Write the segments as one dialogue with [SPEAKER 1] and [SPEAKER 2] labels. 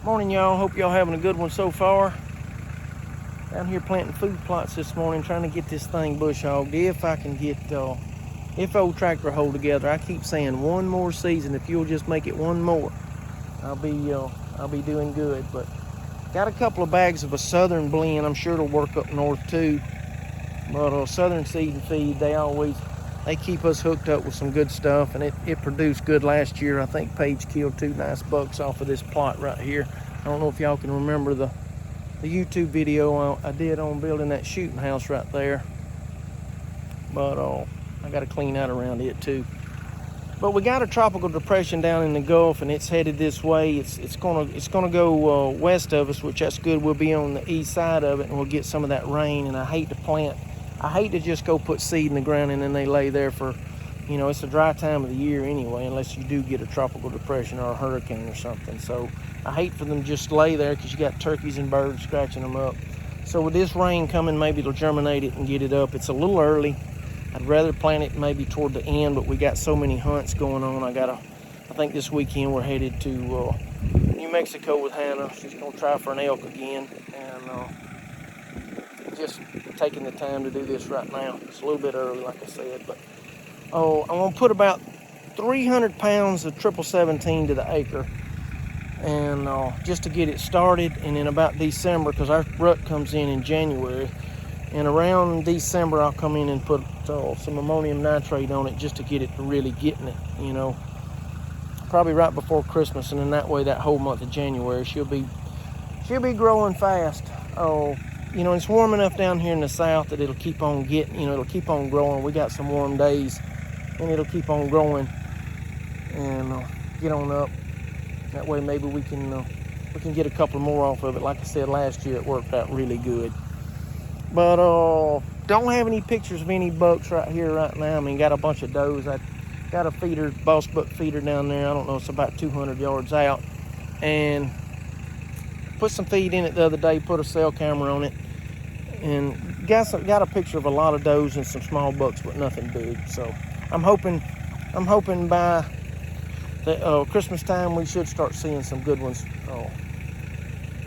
[SPEAKER 1] Morning, y'all. Hope y'all having a good one so far. Down here planting food plots this morning, trying to get this thing bush hogged. If I can get, if old tractor hold together. I keep saying one more season. If you'll just make it one more, I'll be doing good. But got a couple of bags of a Southern blend. I'm sure it'll work up north too. But Southern Seed and Feed, they keep us hooked up with some good stuff, and it produced good last year. I think Paige killed 2 nice bucks off of this plot right here. I don't know if y'all can remember the YouTube video I did on building that shooting house right there, but I got to clean out around it too. But we got a tropical depression down in the Gulf, and it's headed this way. It's gonna go west of us, which that's good. We'll be on the east side of it, and we'll get some of that rain. And I hate to just go put seed in the ground and then they lay there for, it's a dry time of the year anyway, unless you do get a tropical depression or a hurricane or something. So I hate for them to just lay there, because you got turkeys and birds scratching them up. So with this rain coming, maybe it'll germinate it and get it up. It's a little early. I'd rather plant it maybe toward the end, but we got so many hunts going on. I think this weekend we're headed to New Mexico with Hannah. She's gonna try for an elk again, and just taking the time to do this right now. It's a little bit early, like I said, but I'm gonna put about 300 pounds of 1717 to the acre, and just to get it started. And in about December, because our rut comes in January, and around December I'll come in and put some ammonium nitrate on it, just to get it to really getting it, probably right before Christmas. And then that way, that whole month of January, she'll be growing fast. It's warm enough down here in the south that it'll keep on it'll keep on growing. We got some warm days, and it'll keep on growing and get on up. That way maybe we can get a couple more off of it. Like I said, last year it worked out really good. But don't have any pictures of any bucks right here right now. I mean, got a bunch of does. I got a feeder, boss buck feeder down there. I don't know, it's about 200 yards out, and put some feed in it the other day, put a cell camera on it, and got a picture of a lot of does and some small bucks, but nothing big. So I'm hoping by the Christmas time we should start seeing some good ones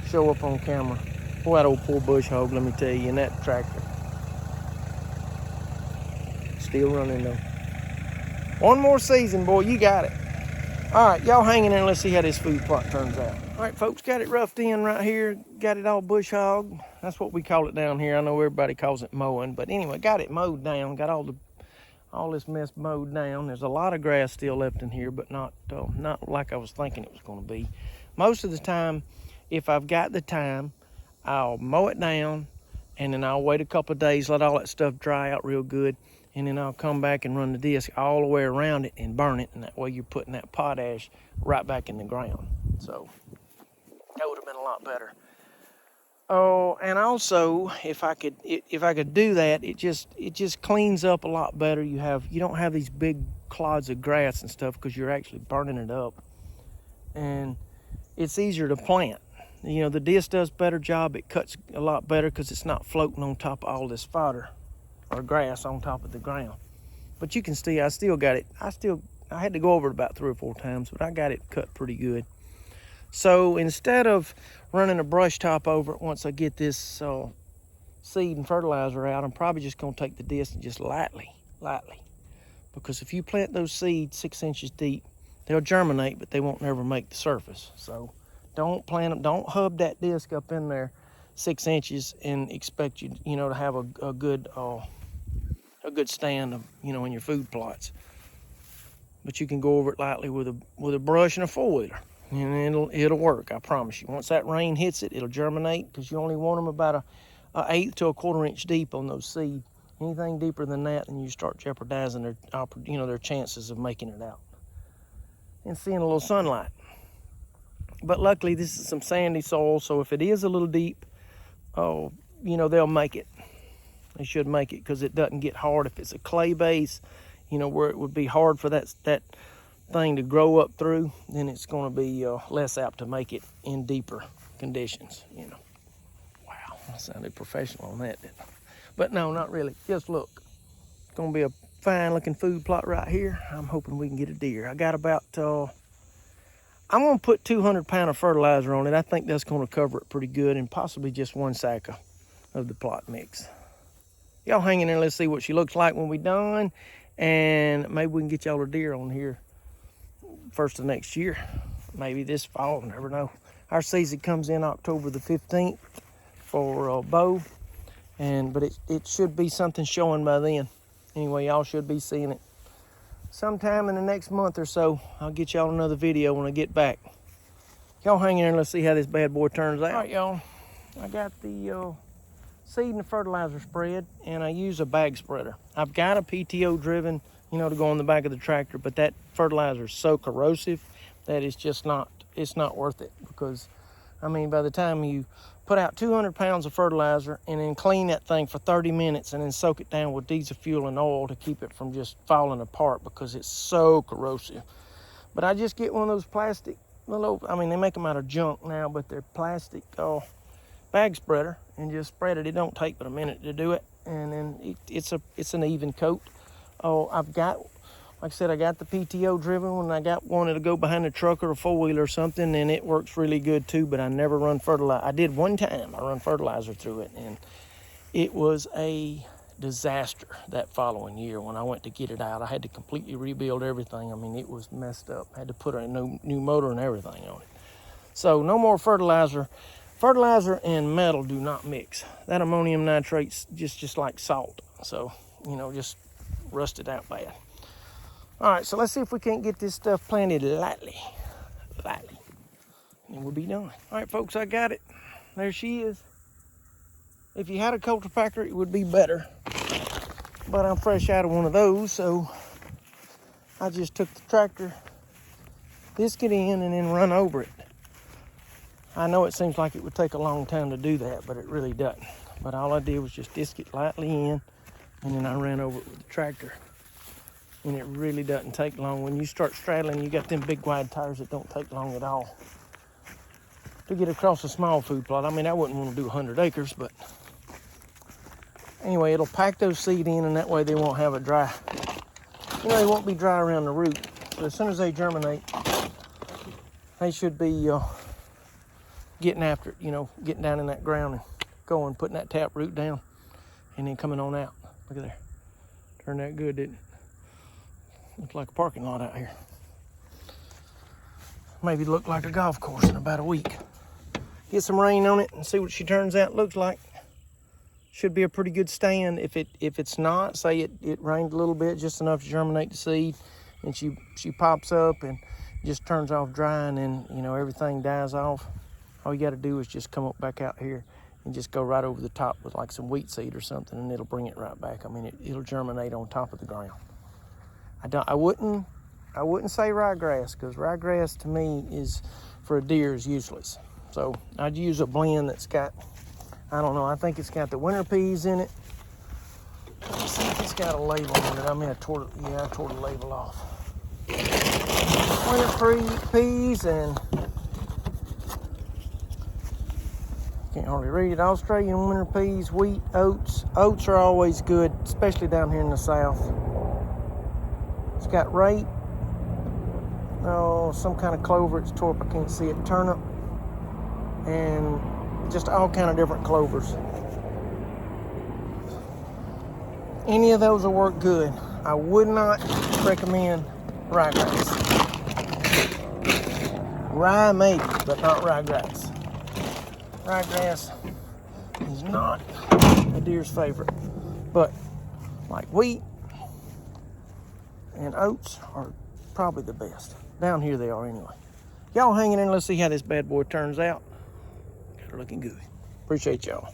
[SPEAKER 1] show up on camera. Boy, that old poor bush hog, let me tell you, and that tractor still running though. One more season, boy, you got it. All right, y'all hang in there and let's see how this food plot turns out. All right, folks, got it roughed in right here. Got it all bush hogged. That's what we call it down here. I know everybody calls it mowing, but anyway, got it mowed down. Got all this mess mowed down. There's a lot of grass still left in here, but not like I was thinking it was going to be. Most of the time, if I've got the time, I'll mow it down, and then I'll wait a couple of days, let all that stuff dry out real good, and then I'll come back and run the disc all the way around it and burn it, and that way you're putting that potash right back in the ground. So that would have been a lot better. Oh, and also if I could do that, it just cleans up a lot better. You don't have these big clods of grass and stuff, because you're actually burning it up, and it's easier to plant. The disc does a better job. It cuts a lot better because it's not floating on top of all this fodder or grass on top of the ground. But you can see I still got it. I had to go over it about 3 or 4 times, but I got it cut pretty good. So instead of running a brush top over it once I get this seed and fertilizer out, I'm probably just going to take the disc and just lightly. Because if you plant those seeds 6 inches deep, they'll germinate, but they won't never make the surface. So don't plant them. Don't hub that disc up in there 6 inches and expect you to have a good stand of in your food plots. But you can go over it lightly with a brush and a 4-wheeler, and it'll work. I promise you. Once that rain hits it, it'll germinate, because you only want them about an 1/8 to a 1/4 inch deep on those seeds. Anything deeper than that, and you start jeopardizing their chances of making it out and seeing a little sunlight. But luckily, this is some sandy soil, so if it is a little deep, they'll make it. They should make it, because it doesn't get hard. If it's a clay base, where it would be hard for that thing to grow up through, then it's going to be less apt to make it in deeper conditions. Wow, I sounded professional on that, didn't I? But no, not really. Just look. It's going to be a fine looking food plot right here. I'm hoping we can get a deer. I got about I'm gonna put 200 pounds of fertilizer on it. I think that's gonna cover it pretty good, and possibly just 1 sack of the plot mix. Y'all hang in there, let's see what she looks like when we're done, and maybe we can get y'all a deer on here first of next year. Maybe this fall, never know. Our season comes in October the 15th for bow, but it should be something showing by then. Anyway, y'all should be seeing it sometime in the next month or so. I'll get y'all another video when I get back. Y'all hang in there and let's see how this bad boy turns out. All right, y'all, I got the seed and the fertilizer spread, and I use a bag spreader. I've got a PTO driven, you know, to go on the back of the tractor, but that fertilizer is so corrosive that it's just not, it's not worth it, because I mean, by the time you put out 200 pounds of fertilizer and then clean that thing for 30 minutes and then soak it down with diesel fuel and oil to keep it from just falling apart because it's so corrosive. But I just get one of those plastic little, I mean, they make them out of junk now, but they're plastic bag spreader, and just spread it. It don't take but a minute to do it, and then it's an even coat. Oh, I've got, like I said, I got the PTO driven when I got one to go behind a truck or a four-wheeler or something, and it works really good too, but I never run fertilizer. I did one time, I run fertilizer through it, and it was a disaster that following year when I went to get it out. I had to completely rebuild everything. I mean, it was messed up. I had to put a new motor and everything on it. So no more fertilizer. Fertilizer and metal do not mix. That ammonium nitrate's just like salt. So, you know, just rust it out bad. All right, so let's see if we can't get this stuff planted lightly, and we'll be done. All right, folks, I got it. There she is. If you had a culture packer, it would be better, but I'm fresh out of one of those, so I just took the tractor, disc it in, and then run over it. I know it seems like it would take a long time to do that, but it really doesn't. But all I did was just disc it lightly in, and then I ran over it with the tractor. And it really doesn't take long. When you start straddling, you got them big wide tires that don't take long at all to get across a small food plot. I mean, I wouldn't want to do 100 acres, but anyway, it'll pack those seed in, and that way they won't have a dry, you know, they won't be dry around the root. So as soon as they germinate, they should be getting after it, you know, getting down in that ground and going, putting that tap root down, and then coming on out. Look at there. Turned out good, didn't it? Looks like a parking lot out here. Maybe look like a golf course in about a week. Get some rain on it and see what she turns out. Looks like should be a pretty good stand. If it's not, say it rained a little bit, just enough to germinate the seed, and she pops up and just turns off dry, and then, you know, everything dies off. All you got to do is just come up back out here and just go right over the top with like some wheat seed or something, and it'll bring it right back. I mean, it'll germinate on top of the ground. I wouldn't say ryegrass, because ryegrass to me is, for a deer, is useless. So I'd use a blend that's got, I don't know, I think it's got the winter peas in it. Let's see if it's got a label on it. I mean, I tore the label off. Winter peas and, can't hardly read it, Australian winter peas, wheat, oats. Oats are always good, especially down here in the south. It's got rape, some kind of clover. It's tore up, I can't see it. Turnip, and just all kind of different clovers. Any of those will work good. I would not recommend ryegrass. Rye maybe, but not ryegrass. Ryegrass is not a deer's favorite, but like wheat and oats are probably the best. Down here they are anyway. Y'all hanging in, let's see how this bad boy turns out. Got her looking good. Appreciate y'all.